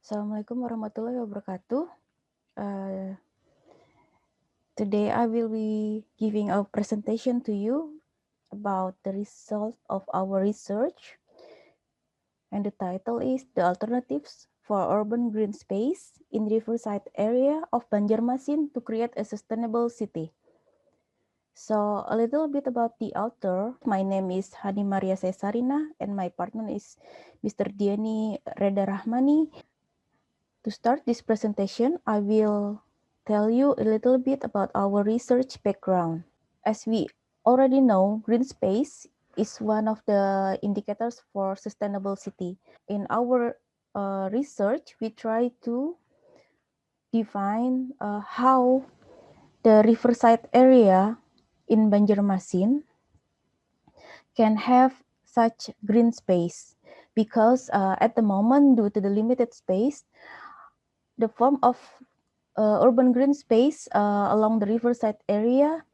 Assalamualaikum warahmatullahi wabarakatuh. Today I will be giving a presentation to you about the result of our research, and the title is The Alternatives for Urban Green Space in Riverside area of Banjarmasin to create a sustainable city. So a little bit about the author. My name is Hanny Caesarina and my partner is Mr. Dienny Redha Rahmani. To start this presentation, I will tell you a little bit about our research background. As we already know, green space is one of the indicators for sustainable city. In our research, we try to define how the riverside area in Banjarmasin can have such green space, because at the moment, due to the limited space, the form of urban green space along the riverside area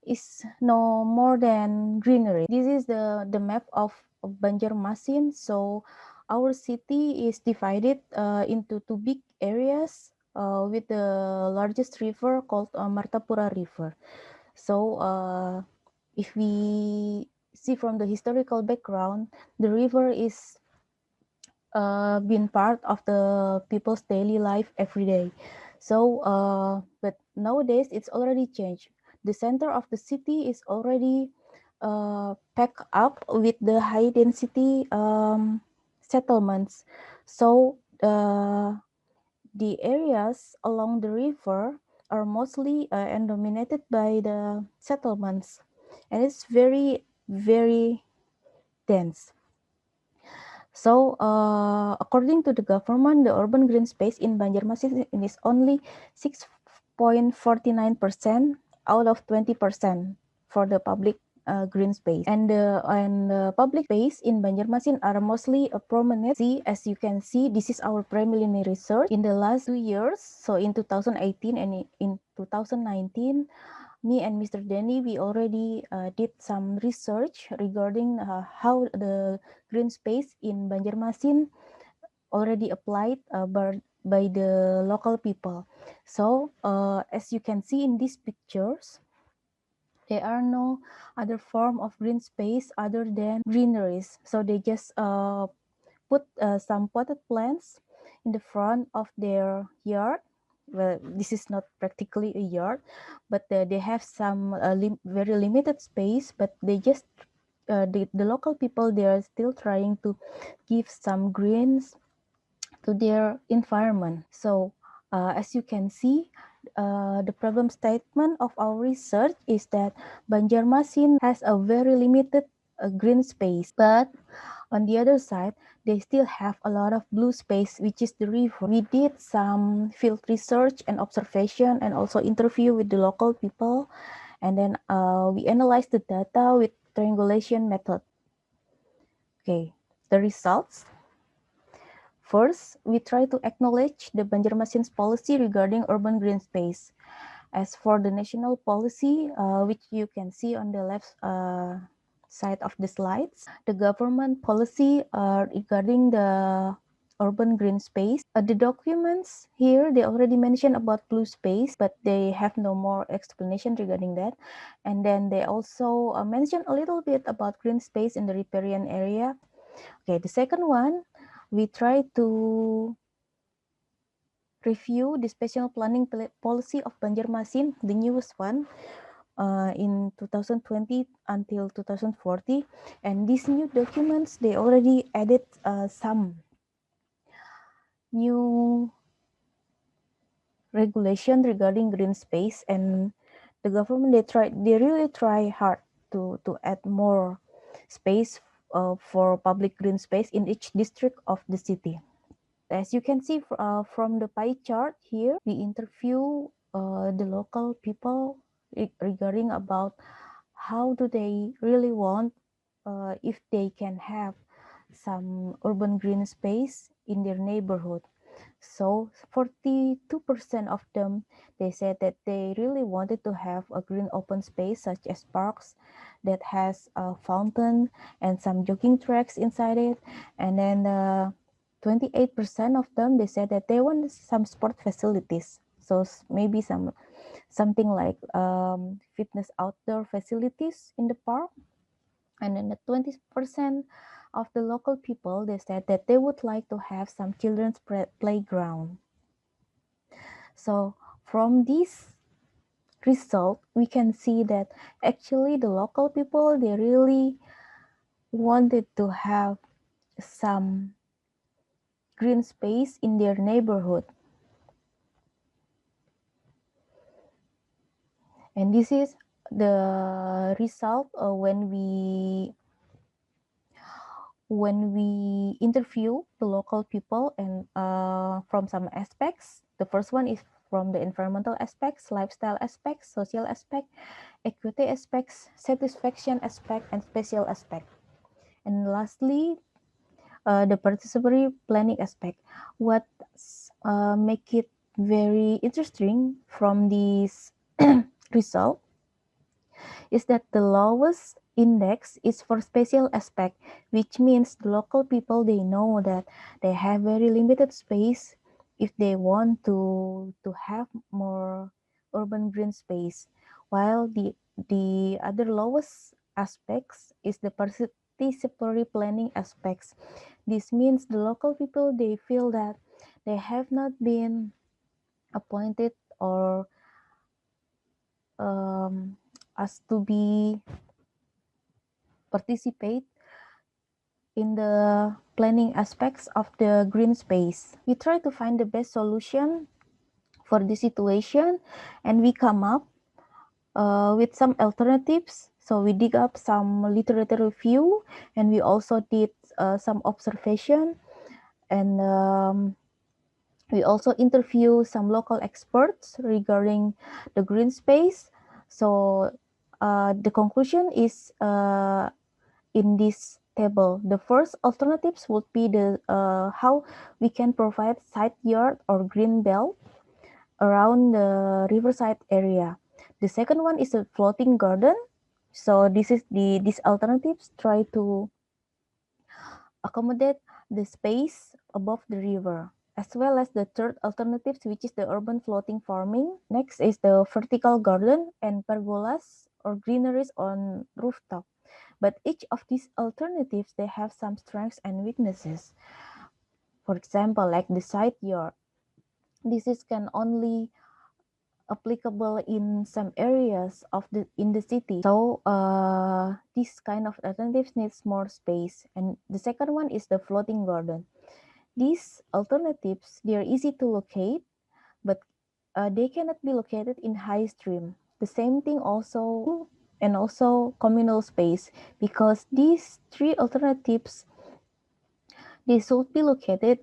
is no more than greenery. This is the map of Banjarmasin. So our city is divided into two big areas with the largest river called Martapura River. So if we see from the historical background, the river is been part of the people's daily life every day. So, but nowadays it's already changed. The center of the city is already packed up with the high density settlements. So, the areas along the river are mostly and dominated by the settlements, and it's very, very dense. So, according to the government, the urban green space in Banjarmasin is only 6.49% out of 20% for the public green space. And the public space in Banjarmasin are mostly a prominent. See, as you can see, this is our preliminary research in the last 2 years. So in 2018 and in 2019, me and Mr. Dienny, we already did some research regarding how the green space in Banjarmasin already applied by the local people. So as you can see in these pictures, there are no other form of green space other than greeneries. So they just put some potted plants in the front of their yard. Well, this is not practically a yard, but they have some very limited space, but they just the local people, they are still trying to give some greens to their environment. So as you can see, the problem statement of our research is that Banjarmasin has a very limited green space, but on the other side, they still have a lot of blue space, which is the river. We did some field research and observation and also interview with the local people. And then we analyzed the data with triangulation method. Okay, the results. First, we try to acknowledge the Banjarmasin's policy regarding urban green space. As for the national policy, which you can see on the left side of the slides, the government policy regarding the urban green space. The documents here, they already mentioned about blue space, but they have no more explanation regarding that. And then they also mentioned a little bit about green space in the riparian area. Okay, the second one, we try to review the special planning policy of Banjarmasin, the newest one, in 2020 until 2040. And these new documents, they already added some new regulation regarding green space, and the government, they really try hard to add more space for public green space in each district of the city. As you can see from the pie chart here, we interview the local people regarding about how do they really want if they can have some urban green space in their neighborhood. So 42% of them, they said that they really wanted to have a green open space such as parks that has a fountain and some jogging tracks inside it. And then 28% of them, they said that they want some sport facilities. So maybe something like fitness outdoor facilities in the park. And then the 20% of the local people, they said that they would like to have some children's playground. So from this result, we can see that actually the local people, they really wanted to have some green space in their neighborhood. And this is the result when we interview the local people and from some aspects. The first one is from the environmental aspects, lifestyle aspects, social aspect, equity aspects, satisfaction aspect, and spatial aspect. And lastly, the participatory planning aspect. What make it very interesting from this result is that the lowest index is for spatial aspect, which means the local people, they know that they have very limited space if they want to have more urban green space, while the other lowest aspects is the participatory planning aspects. This means the local people, they feel that they have not been appointed or asked to be participate in the planning aspects of the green space. We try to find the best solution for the situation, and we come up with some alternatives. So we dig up some literature review, and we also did some observation, and we also interview some local experts regarding the green space. So the conclusion is in this table. The first alternatives would be the how we can provide side yard or green belt around the riverside area. The second one is a floating garden. So these alternatives try to accommodate the space above the river, as well as the third alternative, which is the urban floating farming. Next is the vertical garden and pergolas or greeneries on rooftop. But each of these alternatives, they have some strengths and weaknesses. For example, like the side yard. This is can only applicable in some areas of in the city. So this kind of alternatives needs more space. And the second one is the floating garden. These alternatives, they are easy to locate, but they cannot be located in high stream. The same thing also, and also communal space, because these three alternatives, they should be located,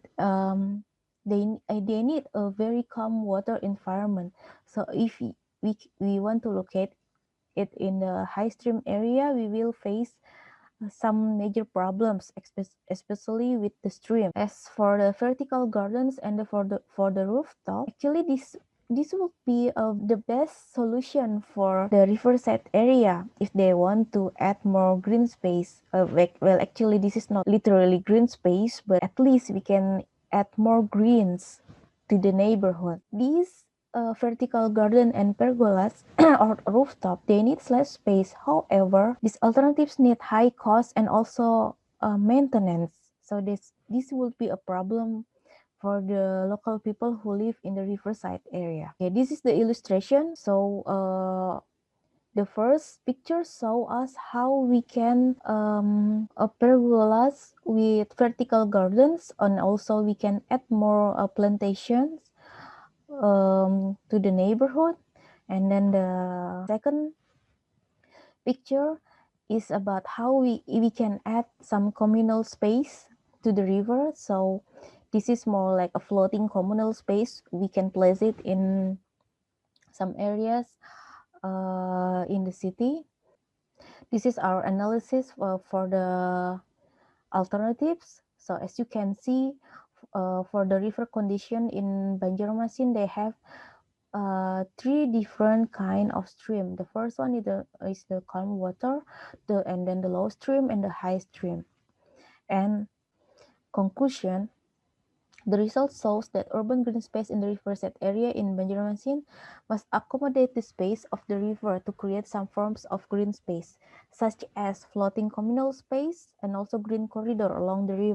they need a very calm water environment. So if we want to locate it in the high stream area, we will face some major problems, especially with the stream. As for the vertical gardens and for the rooftop, actually this would be the best solution for the riverside area if they want to add more green space. Well, actually, this is not literally green space, but at least we can add more greens to the neighborhood. These vertical garden and pergolas or rooftop, they need less space. However, these alternatives need high cost and also maintenance. So this would be a problem for the local people who live in the riverside area. Okay, this is the illustration. So the first picture show us how we can pergolas with vertical gardens, and also we can add more plantations to the neighborhood. And then the second picture is about how we can add some communal space to the river. So this is more like a floating communal space. We can place it in some areas in the city. This is our analysis for the alternatives. So as you can see, for the river condition in Banjarmasin, they have three different kind of stream. The first one is the calm water, and then the low stream and the high stream. And conclusion, The result shows that urban green space in the Riverside area in Banjarmasin must accommodate the space of the river to create some forms of green space, such as floating communal space and also green corridor along the river.